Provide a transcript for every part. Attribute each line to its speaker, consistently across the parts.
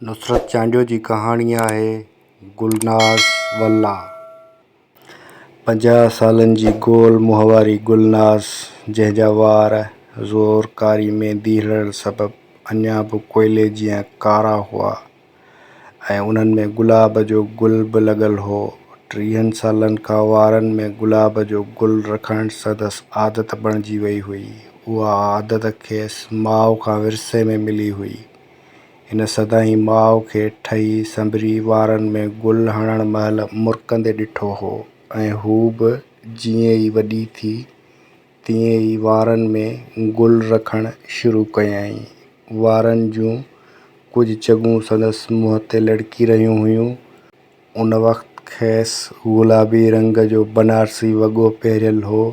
Speaker 1: नुसरत चांडियो जी कहाणी आहे गुलनाज़ वल्ला। 50 सालनि जी गोल मुंहं वारी गुलनाज़, जंहिंजा वार ज़ोर कारी मेहंदी हणण सबबि अञा बि कोयले जीअं कारा हुआ ऐं उन्हनि में गुलाब जो गुल बि लॻल हो। 30 सालनि खां वारनि में गुलाब जो गुल रखण संदसि आदत बणिजी वई हुई। उहा आदत खेसि माउ खां विरसे में मिली हुई। हिन सदाईं माउ खे ठही संभरी वारनि में गुल हणण महिल मुरकंदे ॾिठो हो ऐं हू बि जीअं ई वॾी थी तीअं ई वारनि में गुल रखणु शुरू कयईं। वारनि जूं कुझु चङूं संदसि मुंहं ते लड़की रहियूं हुयूं। उन वक़्तु खेसि गुलाबी रंग जो बनारसी वॻो पहिरियल हो,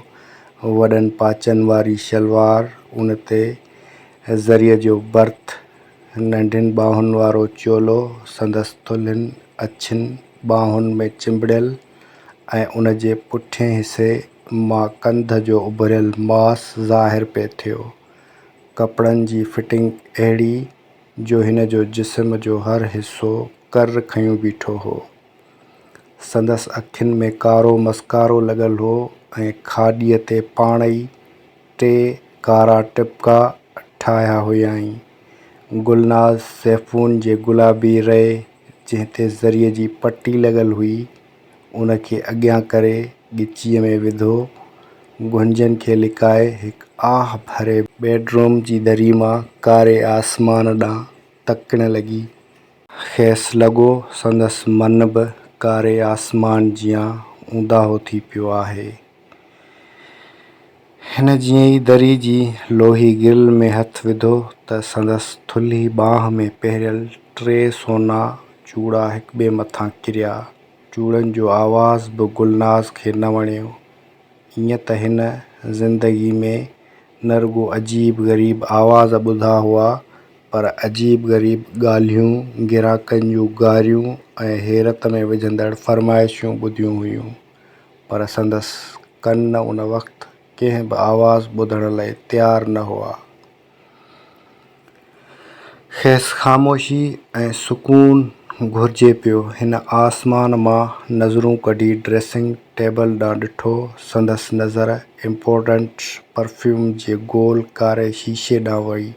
Speaker 1: वॾनि पाचनि वारी शलवार, उन ते ज़रीअ जो भर्थ, नंढियुनि ॿाहुनि वारो चोलो संदसि थुल्हनि अछियुनि ॿाहुनि में चिंबड़ियल ऐं उन जे पुठिएं हिसे मां कंध जो उभरियल मांस ज़ाहिर पिए थियो। कपिड़नि जी फिटिंग अहिड़ी जो हिन जो जिस्म जो हर हिसो कर खयूं बीठो हो। संदसि अखियुनि में कारो मस्कारो लॻल हो ऐं खाॾीअ ते पाण ई 3 कारा टिपका ठाहिया हुआईं। गुलनाज़ सैफ़ून जे गुलाबी रे जंहिं ते ज़रीअ जी पटी लॻल हुई, उन खे अॻियां करे ॻिचीअ में विधो, गुंजनि खे लिकाए हिकु आह भरे बेडरूम जी दरी मां कारे आसमान ॾांहुं तकण लॻी। खेसि लॻो संदसि मन बि कारे आसमान जियां ऊंदाहो थी पियो आहे। हिन जीअं ई दरी जी लोही गिल में हथु विधो त संदसि थुल्ही ॿांह में पहिरियल 3 सोना चूड़ा हिक ॿिए मथां किरिया। चूड़नि जो आवाज़ बि गुलनाज़ खे न वणियो। ईअं त हिन ज़िंदगी में न रुॻो अजीब ग़रीब आवाज़ ॿुधा हुआ, पर अजीब ग़रीब ॻाल्हियूं, गिराकनि जूं गारियूं ऐं हैरत में विझंदड़ फरमाइशूं ॿुधियूं हुयूं। पर संदसि कन उन वक़्तु कंहिं बि आवाज़ ॿुधण लाइ तयारु न हुआ। खेसि ख़ामोशी ऐं सुकून घुरिजे पियो। हिन आसमान मां नज़रूं कढी ड्रेसिंग टेबल ॾांहुं ॾिठो। संदसि नज़र इम्पोर्टेंट परफ्यूम जे गोल कारे शीशे ॾांहुं वई।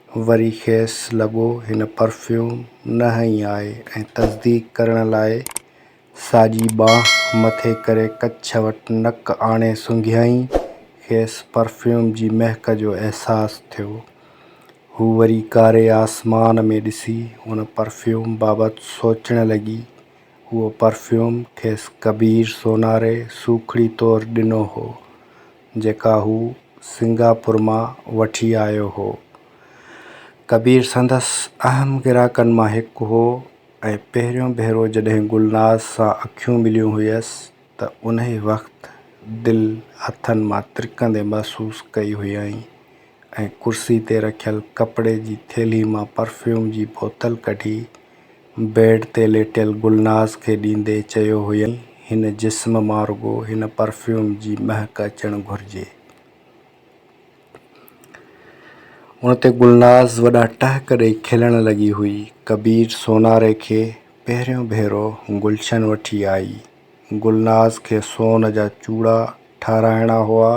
Speaker 1: वरी खेसि लॻो हिन परफ्यूम न हई आहे ऐं तस्दीक करण लाइ साॼी ॿांह मथे करे कछ वटि नक आणे सूंघियईं। खेसि परफ्यूम जी महक जो अहसासु थियो। हू वरी कारे आसमान में ॾिसी उन परफ्यूम बाबति सोचणु लॻी। उहो परफ्यूम खेसि कबीर सोनारे सूखड़ी तौरु ॾिनो हो, जेका हू सिंगापुर मां वठी आयो हो। कबीर संदसि अहम गिराकनि मां हिकु हो ऐं पहिरियों भेरो जॾहिं गुलनाज़ सां अखियूं मिलियूं हुयसि त उन वक़्तु दिलि हथनि मां तिरकंदे महसूसु कई हुअईं ऐं कुर्सी ते रखियल कपिड़े जी थेली मां परफ्यूम जी बोतल कढी बेड ते लेटियल गुलनाज़ खे ॾींदे चयो हुअईं, हिन जिस्म मां रुॻो हिन परफ्यूम जी महक अचणु घुरिजे। उन ते गुलनाज़ वॾा टहक ॾेई खिलण लॻी हुई। कबीर सोनारे खे पहिरियों भेरो गुलशन वठी आई। गुलनाज़ खे सोन जा चूड़ा ठाराहिणा हुआ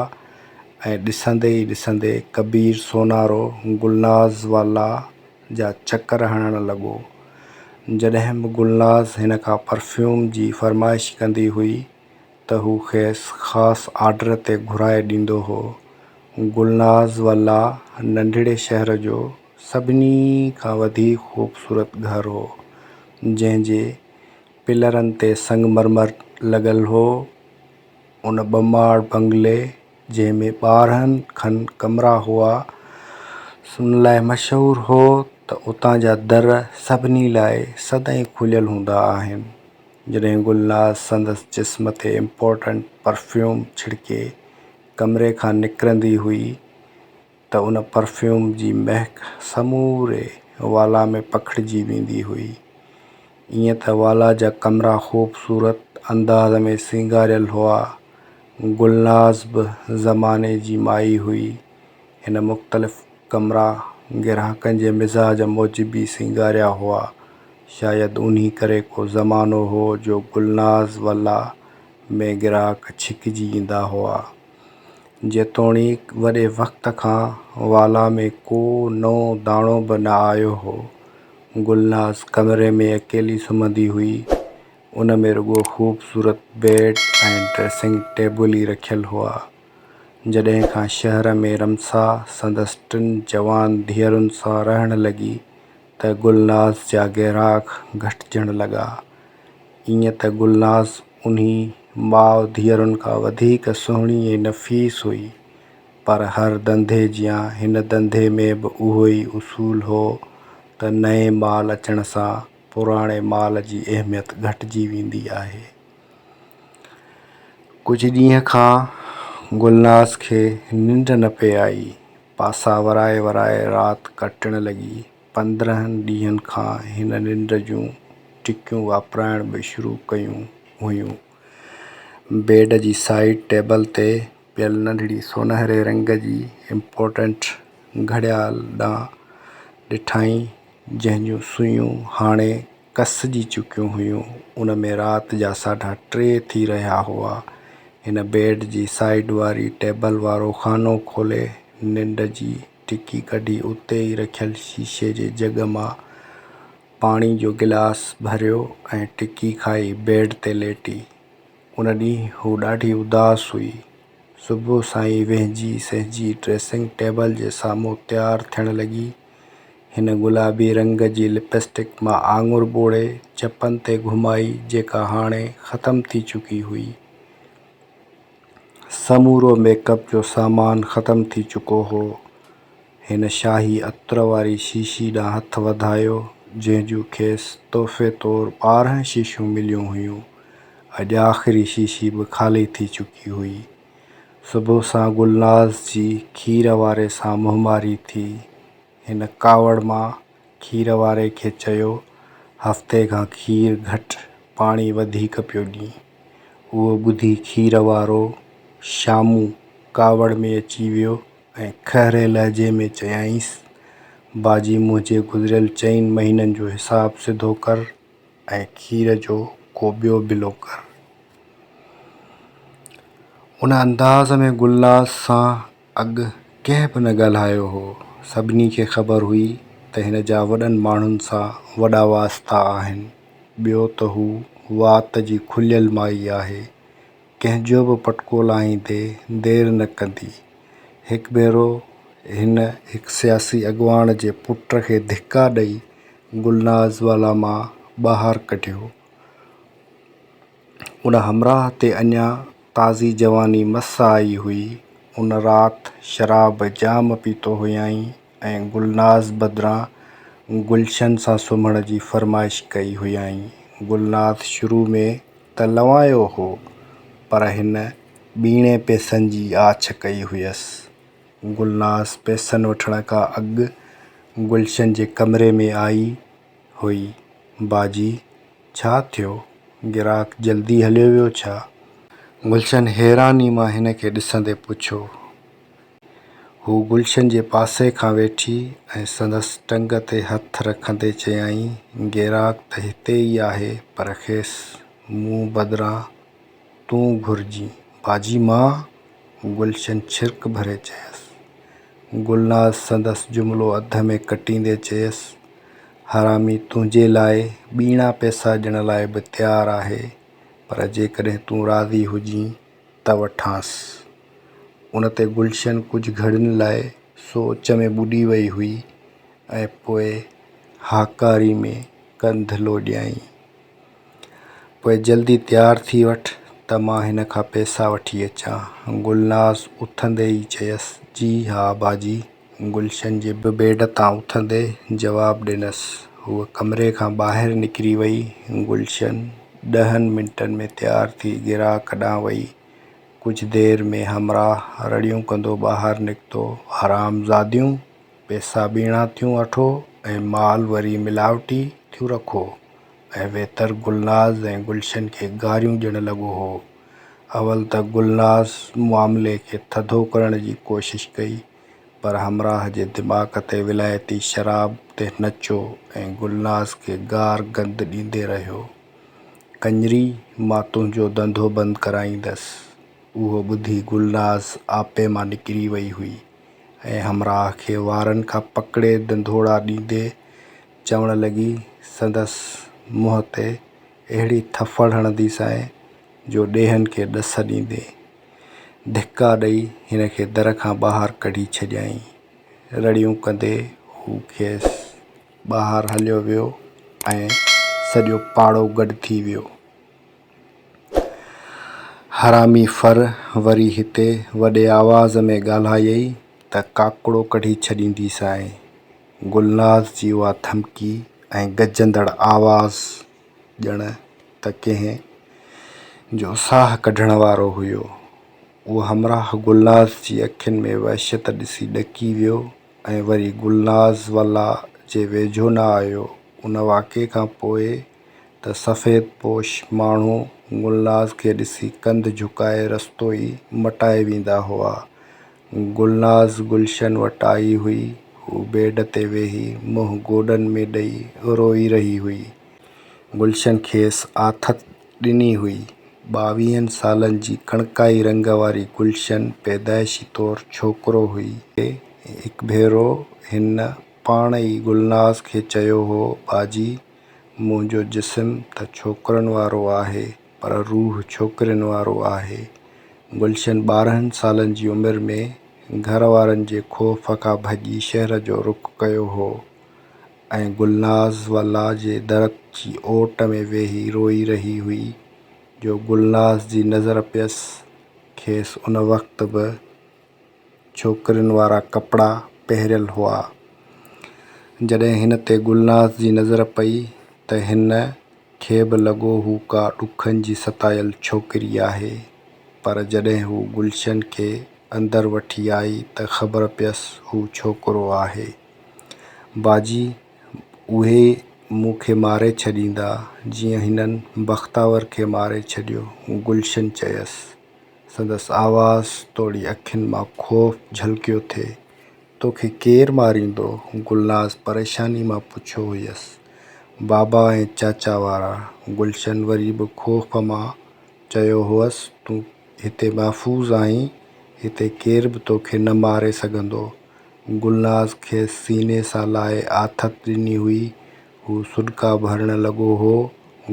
Speaker 1: ऐं ॾिसंदे ई ॾिसंदे कबीर सोनारो गुलनाज़ वाला जा चकर हणणु लॻो। जॾहिं बि गुलनाज़ हिन खां परफ्यूम जी फरमाइश कंदी हुई त हू खेसि ख़ासि आर्डर ते घुराए ॾींदो हो। गुलनाज़ वाला नंढिड़े शहर जो सभिनी खां वधीक ख़ूबसूरत घर हो, जंहिंजे पिलरनि ते संगमरमर लॻल हो। उन 2 माड़ बंगले, जंहिंमें 12 खनि कमरा हुआ, उन लाइ मशहूरु हो त उतां जा दर सभिनी लाइ सदाईं खुलियल हूंदा आहिनि। जॾहिं गुलनाज़ संदसि जिस्म ते इम्पोर्टेंट परफ्यूम छिड़के कमरे खां निकिरंदी हुई त उन परफ्यूम जी महक समूरे वाला में पखिड़िजी वेंदी हुई। ईअं त वाला जा कमरा ख़ूबसूरत अंदाज़ में सिंगारियल हुआ। गुलनाज़ बि ज़माने जी माई हुई। हिन मुख़्तलिफ़ कमरा ग्राहकनि जे मिज़ाज मौजिबी सिंगारिया हुआ। शायदि उन्ही करे को ज़मानो हो जो गुलनाज़ वाला में ग्राहक छिकिजी ईंदा हुआ। जेतोणीकि वॾे वक़्त खां वाला में को नओं दाणो बि न आयो हो। गुलनाज़ कमरे में अकेली सुम्हंदी हुई। उन में रुॻो ख़ूबसूरत बेड ऐं ड्रेसिंग टेबल ई रखियल हुआ। जॾहिं खां शहर में रमसा संदसि टिनि जवान धीअरुनि सां रहण लॻी त गुलनाज़ जा ग्राहक घटिजण लॻा। ईअं त गुलनाज़ उन्ही माउ धीअरुनि खां वधीक सुहिणी ऐं नफ़ीस हुई, पर हर धंधे जियां हिन धंधे में बि उहो ई उसूल हो त नए माल अचण सां पुराणे माल जी अहमियत घटिजी वेंदी आहे। कुझु ॾींहं खां गुलनाज़ खे निंड न पे आई। पासा वराए वराए राति कटण लॻी। 15 ॾींहंनि खां हिन निंड जूं टिकियूं वापराइण बि शुरू कयूं हुयूं। बेड जी साइड टेबल ते पियल नंढड़ी सोनहरे रंग जी इम्पोर्टेंट घड़ियाल ॾांहुं ॾिठाई, जंहिंजूं सुयूं हाणे कसिजी चुकियूं हुयूं। उन में राति जा 3:30 थी रहिया हुआ। हिन बेड जी साइड वारी टेबल वारो खानो खोले निंड जी टिकी कढी उते ई रखियल शीशे जे जग मां पाणी जो गिलास भरियो ऐं टिकी खाई बेड ते लेटी। उन ॾींहुं हू ॾाढी उदास हुई। सुबुह सां ई वेहिजी सहजी ड्रेसिंग टेबल जे साम्हूं तयारु थियण लॻी। हिन गुलाबी रंग जी लिपस्टिक मां आङुर ॿोड़े चपनि ते घुमाई, जेका हाणे ख़तम थी चुकी हुई। समूरो मेकअप जो सामान ख़तम थी चुको हो। हिन शाही अत्र वारी शीशी ॾांहुं हथु वधायो, जंहिंजूं खेसि तोहफ़े तौरु 12 शीशियूं मिलियूं हुयूं। अॼु आख़िरी शीशी बि ख़ाली थी चुकी हुई। सुबुह सां गुलनाज़ जी खीर वारे सां मुंहमारी थी। हिन कावड़ मां खीर वारे खे चयो, हफ़्ते खां खीर घटि, पाणी वधीक पियो ॾीं। उहो ॿुधी खीर वारो शामूं कावड़ में अची वियो ऐं खहरे लहजे में चयाईंसि, बाजी मुंहिंजे गुज़िरियल 4 महीननि जो हिसाबु सिधो कर ऐं खीर जो को ॿियो बिलो कर। उन अंदाज़ में गुलनाज़ सां अॻु कंहिं बि न ॻाल्हायो हो। सभिनी खे ख़बर हुई त हिन जा वॾनि माण्हुनि सां वॾा वास्ता आहिनि। ॿियो त हू वात जी खुलियल माई आहे। कंहिंजो बि पटको लाहींदे देरि न कंदी। हिकु भेरो हिन हिकु सियासी अॻुवान जे पुट खे धिका ॾेई गुलनाज़ वाला मां ॿाहिरि कढियो। उन हमराह ते अञा ताज़ी जवानी मस आई हुई। उन राति शराब जाम पीतो हुयई ऐं गुलनाज़ बदिरां गुलशन सां सुम्हण जी फरमाइश कई हुयई। गुलनाज़ शुरू में त लवायो हो, पर हिन ॿीणे पैसनि जी आछ कई हुयसि। गुलनाज़ पैसनि वठण खां अॻु गुलशन जे कमरे में आई हुई। बाजी छा थियो? गिराक जल्दी हलियो वियो छा? गुलशन हैरानी मां हिन खे ॾिसंदे पुछो। हू गुलशन जे पासे खां वेठी ऐं संदसि टंग ते हथु रखंदे चयाईं, गिराक त हिते ई आहे, पर खेसि मूं बदिरां तूं घुरिजी। बाजी मां? गुलशन छिरक भरे चयसि। गुलनाज़ संदसि जुमिलो अध में कटींदे चयसि, हरामी तुंहिंजे लाइ ॿीणा पैसा ॾियण लाइ बि तयारु आहे, पर जेकॾहिं तूं राज़ी हुजीं त वठांसि। उन ते गुलशन कुझु घड़ियुनि लाइ सोच में ॿुॾी वई हुई ऐं पोइ हाकारी में कंधु लोॾियाईं। पोइ जल्दी तयारु थी वठि त मां हिन खां पैसा वठी अचां। गुलनाज़ उथंदे ई चयसि, जी हा बाजी। गुलशन जे बेड तां उथंदे जवाबु ॾिनसि। हूअ कमरे खां ॿाहिरि निकिरी वई। गुलशन 10 मिंटनि में तयारु थी गिराक ॾांहुं वई। कुझु देरि में हमराह रड़ियूं कंदो ॿाहिरि निकितो, हरामज़ादियूं, पैसा ॿीणा थियूं वठो ऐं माल वरी मिलावटी थियूं रखो। ऐं वेतर गुलनाज़ ऐं गुलशन खे गारियूं ॾियणु लॻो हो। अवल त गुलनाज़ मामले खे थधो करण जी कोशिशि कई, पर हमराह जे दिमाग़ ते विलायती शराब ते नचो ऐं गुलनाज़ खे गार गंद ॾींदे रहियो। कंजरी, मां तुंहिंजो धंधो बंदि कराईंदसि। उहो ॿुधी गुलनाज़ आपे मां निकिरी वई हुई ऐं हमराह खे वारनि खां पकिड़े धंधोड़ा ॾींदे चवण लॻी, संदसि मुंहं ते अहिड़ी थफड़ हणंदीसांइ जो ॾेहनि खे ॾस ॾींदे। धिका ॾेई हिन खे दर खां ॿाहिरि कढी छॾियईं। रड़ियूं कंदे हू खेसि ॿाहिरि हलियो वियो ऐं सॼो पाड़ो गॾु थी वियो। हरामी फर वरी हिते वॾे आवाज़ में ॻाल्हायई त काकड़ो कढी छॾींदीसांइ। गुलनाज़ जी उहा धमकी ऐं गजंदड़ आवाज़ ॼण त कंहिं जो साह कढण वारो हुयो। उहो हमराह गुलनाज़ जी अखियुनि में वहशत ॾिसी ॾकी वियो ऐं वरी गुलनाज़ वाला जे वेझो न आयो। उन वाक़े खां पोइ त सफ़ेद पोश माण्हू गुलनाज़ खे ॾिसी कंध झुकाए रस्तो ई मटाए वेंदा हुआ। गुलनाज़ गुलशन वटि आई हुई। हू बेड ते वेही मुंहुं गोॾनि में ॾेई रोई रही हुई। गुलशन खेसि आथत ॾिनी हुई। 22 सालनि जी कणकाई रंग वारी गुलशन पैदाइशी तौरु छोकिरो हुई। हिकु भेरो हिन पाण ई गुलनाज़ खे चयो हो, बाजी, मुंहिंजो जिस्म त छोकिरनि वारो आहे पर रूह छोकिरियुनि वारो आहे। गुलशन 12 सालनि जी उमिरि में घर वारनि जे ख़ौफ़ खां भॼी शहर जो रुख़ कयो हो ऐं गुलनाज़ वाला जे दरख़्त जी ओट में वेही रोई रही हुई जो गुलनाज़ जी नज़र पियसि। खेसि उन वक़्तु बि छोकिरियुनि वारा कपिड़ा पहिरियल हुआ। जॾहिं हिन ते गुलनाज़ जी नज़र पई त हिन खे बि लॻो हू का ॾुखनि जी सतायल छोकिरी आहे। पर जॾहिं हू गुलशन खे अंदरि वठी आई त ख़बर पियसि हू छोकिरो आहे। बाजी, उहे मूंखे मारे छॾींदा जीअं हिननि बख़्तावर खे मारे छॾियो, गुलशन चयसि। संदसि आवाज़ तोड़ी अखियुनि मां ख़ौफ़ झलकियो थे। तोखे केरु मारींदो? गुलनाज़ परेशानी मां पुछियो हुयसि। बाबा ऐं चाचा वारा, गुलशन वरी बि ख़ौफ़ मां चयो हुअसि। तूं हिते महफ़ूज़ आहीं, हिते केरु बि तोखे न मारे सघंदो। गुलनाज़ खे सीने सां लाहे आथत ॾिनी हुई। हू सुॾिका भरण लॻो हो।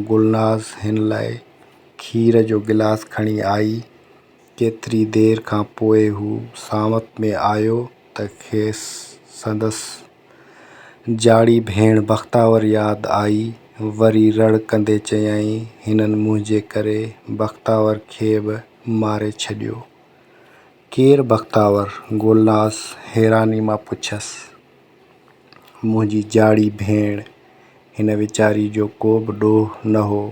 Speaker 1: गुलनाज़ हिन लाइ खीर जो गिलास खणी आई। केतिरी देरि खां पोइ हू सामत में आयो त खेसि संदसि जाड़ी भेण बख़्तावर यादि आई। वरी रड़ कंदे चयईं, हिननि मुंहिंजे करे बख़्तावर खे बि मारे छॾियो। केरु बख़्तावर? गुलनाज़ हैरानी मां पुछियसि। मुंहिंजी जाड़ी भेण। हिन वीचारी जो को बि ॾोह न हो।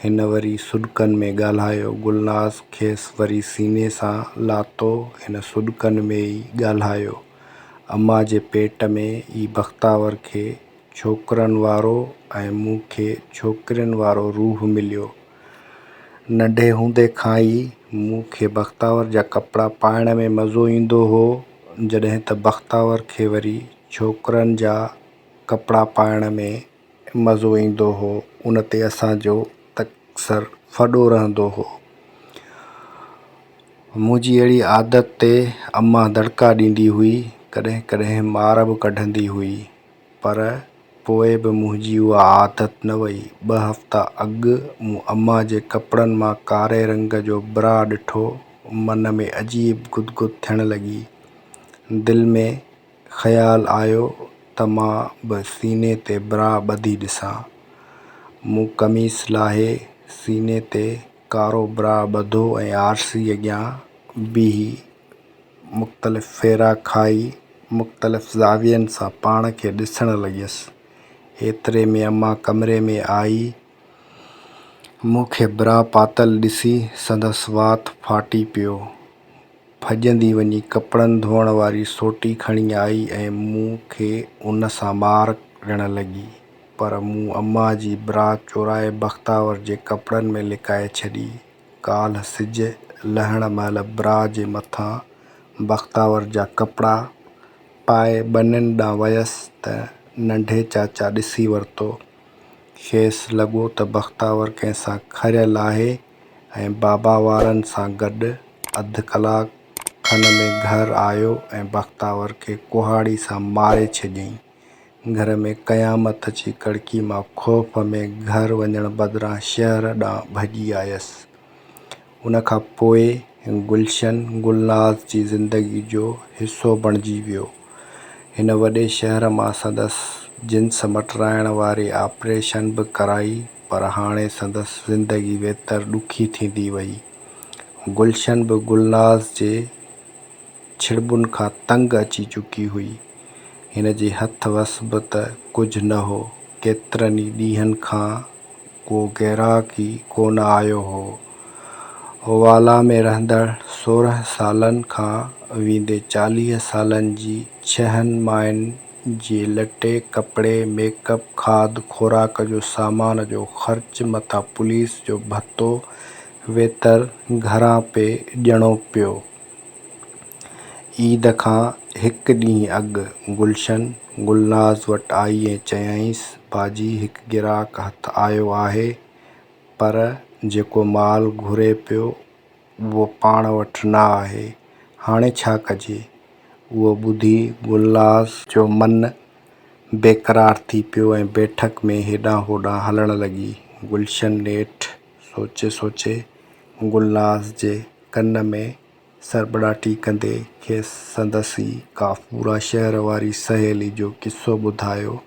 Speaker 1: हिन वरी सुॾिकनि में ॻाल्हायो। गुलनाज़ खेसि वरी सीने सां लातो। हिन सुॾिकनि में ई ॻाल्हायो। अम्मा जे पेट में ई बख़्तावर खे छोकिरनि वारो ऐं मूंखे छोकिरियुनि वारो रूह मिलियो। नंढे हूंदे खां ई मूंखे बख़्तावर जा कपिड़ा पाइण में मज़ो ईंदो हो, जॾहिं त बख़्तावर खे वरी छोकिरनि जा कपिड़ा पाइण में मज़ो ईंदो हो। उन ते असांजो तकसर फॾो रहंदो हो। मुंहिंजी अहिड़ी आदत ते अम्मा दड़का ॾींदी हुई, कॾहिं कॾहिं मार बि कढंदी हुई, पर पोइ बि मुंहिंजी उहा आदत न वई। 2 हफ़्ता अॻु मूं अम्मा जे कपिड़नि मां कारे रंग जो ब्रा ॾिठो। मन में अजीब गुदगुद थियण लॻी। दिलि में ख़्यालु आयो त मां बि सीने ते ब्रा ॿधी ॾिसां। मूं कमीस लाहे सीने ते कारो ब्रा ॿधो ऐं आरसी अॻियां बीही मुख़्तलिफ़ फेरा खाई मुख़्तलिफ़ ज़ावियनि सां पाण खे ॾिसण लॻियसि। एतिरे में अम्मा कमरे में आई। मूंखे ब्रा पातल ॾिसी संदसि वात फाटी पियो। भॼंदी वञी कपिड़नि धोअण वारी सोटी खणी आई ऐं मूंखे उन सां मार ॾियण लॻी। पर मूं अम्मा जी ब्रा चोराए बख़्तावर जे कपिड़नि में लिकाए छॾी। काल्ह सिजु लहण महिल ब्रा जे मथां बख़्तावर जा कपिड़ा पाए ॿनिन ॾांहुं वयसि त नंढे चाचा ॾिसी वरितो। खेसि लॻो त बख़्तावर कंहिंसां खरियल आहे ऐं बाबा वारनि सां गॾु। अधु कलाक खन में घर आयो ऐं बख़्तावर खे कुहाड़ी सां मारे छॾियईं। घर में क़यामत अची कड़की मां ख़ौफ़ में घर वञण बदिरां शहर ॾांहुं भॼी आयसि। उन खां पोइ गुलशन गुलनाज़ जी ज़िंदगी जो हिसो बणिजी वियो। हिन वॾे शहर मां संदसि जिन्स मटराइण वारे ऑपरेशन बि कराई, पर हाणे संदसि ज़िंदगी वेतर ॾुखी थींदी वई। गुलशन बि गुलनाज़ जे छिड़बुनि खां तंग अची चुकी हुई। हिन जे हथ वस बि त कुझु न हो। केतिरनि ई ॾींहंनि खां को ग्राहक ई कोन आयो हो। वाला में रहंदड़ 16 सालनि खां वींदे 40 सालनि जी 6 मायुनि जे लटे कपिड़े मेकअप खाद खुराक जो सामान जो ख़र्च मथां पुलिस जो भत्तो वेतर घरां पे ॾियणो पियो। ईद खां हिकु ॾींहुं अॻु गुलशन गुलनाज़ वटि आई ऐं चयाईंसि, बाजी हिकु गिराक हथ आयो आहे, पर जेको माल घुरे पियो उहो पाण वटि न आहे। हाणे छा कजे? उहो ॿुधी गुलनाज़ जो मन बेक़रार थी पियो ऐं बैठक में हेॾां होॾां हलण लॻी। गुलशन नेठि सोचे गुलनाज़ जे कन में सरबड़ाटी कंदे खेसि संदसि काफ़ूरा शहर वारी सहेली जो किसो ॿुधायो,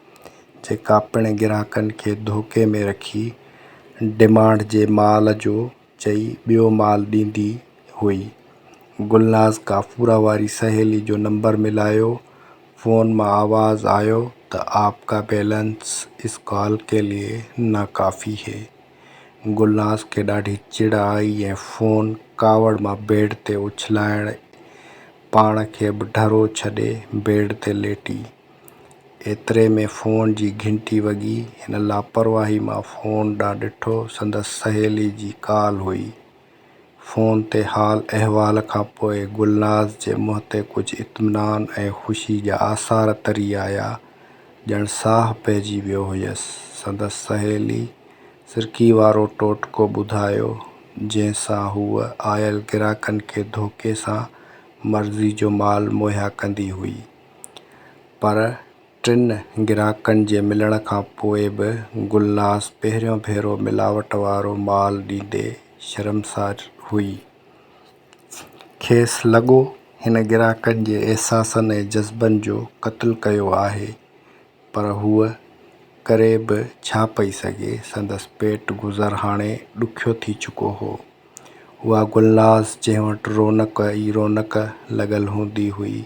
Speaker 1: जेका पिण गिराकनि खे धोखे में रखी डिमांड जे माल जो चई ॿियो माल ॾींदी हुई। गुलनाज़ काफ़ूरा वारी सहेली जो नंबर मिलायो। फ़ोन मां आवाज़ आयो त आपका बैलेंस इस कॉल के लिए नाकाफ़ी है। गुलनाज़ खे ॾाढी चिड़ आई ऐं फ़ोन कावड़ मां बेड ते उछलाइण पाण खे बि ढरो छॾे बेड ते लेटी। एतिरे में फ़ोन जी घंटी वॻी। हिन लापरवाही मां फ़ोन ॾांहुं ॾिठो। संदसि सहेली जी कॉल हुई। फ़ोन ते हाल अहिवाल खां पोइ गुलनाज़ जे मुंहं ते कुझु इत्मीनान ऐं ख़ुशी जा आसार तरी आया। ॼण साहु पइजी वियो हुयसि। संदसि सहेली सिरकी वारो टोटको ॿुधायो, जंहिंसां हूअ आयल गिराकनि खे धोखे सां मर्ज़ी जो माल मुहैया कंदी हुई। पर 3 गिराकनि जे मिलण खां पोइ बि गुलनाज़ पहिरियों भेरो मिलावट वारो माल ॾींदे शर्मसार हुई। खेसि लॻो हिन गिराकनि जे अहसासनि ऐं जज़्बनि जो क़त्लु कयो आहे, पर हूअ करे बि छा पई सघे। संदसि पेट गुज़र हाणे ॾुखियो थी चुको हो। उहा गुलनाज़ जंहिं वटि रौनक ई रौनक लॻल हूंदी हुई,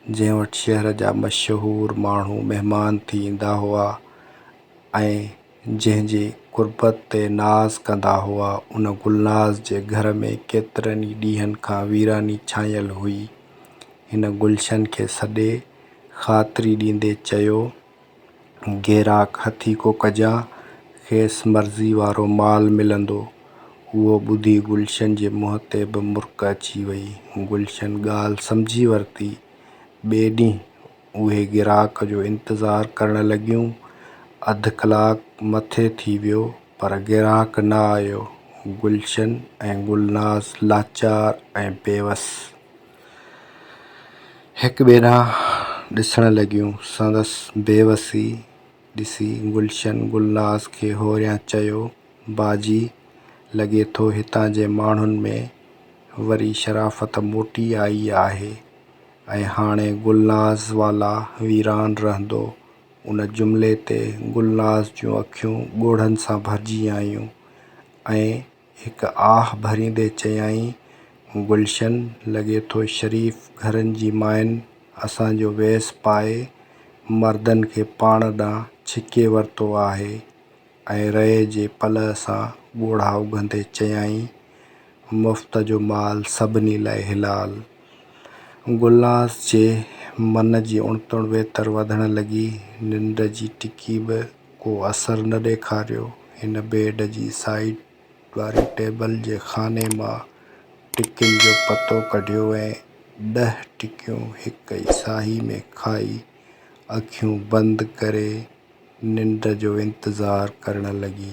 Speaker 1: जंहिं वटि शहर जा मशहूरु माण्हू महिमान थी ईंदा हुआ ऐं जंहिंजे कुर्बत ते नाज़ कंदा हुआ, उन गुलनाज़ जे घर में केतिरनि ई ॾींहंनि खां वीरानी छायल हुई। हिन गुलशन खे सॾे ख़ातिरी ॾींदे चयो, गिराक हथी को कजां, खेसि मर्ज़ी वारो माल मिलंदो। उहो ॿुधी गुलशन जे मुंहं ते बि मुर्क अची वई। गुलशन ॻाल्हि सम्झी वरिती। ॿिए ॾींहुं उहे गिराक जो इंतज़ारु करण लॻियूं। अधु कलाक मथे थी वियो, पर गिराक न आयो। गुलशन ऐं गुलनाज़ लाचार ऐं बेवस हिक ॿिए ॾांहुं ॾिसण लॻियूं। संदसि बेवसी ॾिसी गुलशन गुलनाज़ खे होरियां चयो, बाजी लॻे थो हितां जे माण्हुनि में वरी शराफ़त मोटी आई आहे ऐं हाणे गुलनाज़ वाला वीरान रहंदो। उन जुमिले ते गुलनाज़ जूं अखियूं ॻोढ़नि सां भरिजी आयूं ऐं हिकु आह भरींदे चयाईं, गुलशन लॻे थो शरीफ़ घरनि जी मायुनि असांजो वेस पाए मर्दनि खे पाण ॾांहुं छिके वरितो आहे। ऐं रए जे पलउ सां ॻोढ़ा उघंदे चयाईं, मुफ़्त जो माल सभिनी लाइ हिलाल। गुलनाज़ जे मन जी उणितण वेतर वधण लॻी। निंड जी टिकी बि को असरु न ॾेखारियो। हिन बेड जी साइड वारी टेबल जे खाने मां टिकियुनि जो पतो कढियो ऐं 10 टिकियूं हिक ई साही में खाई अखियूं बंदि करे निंड जो इंतज़ारु करण लॻी।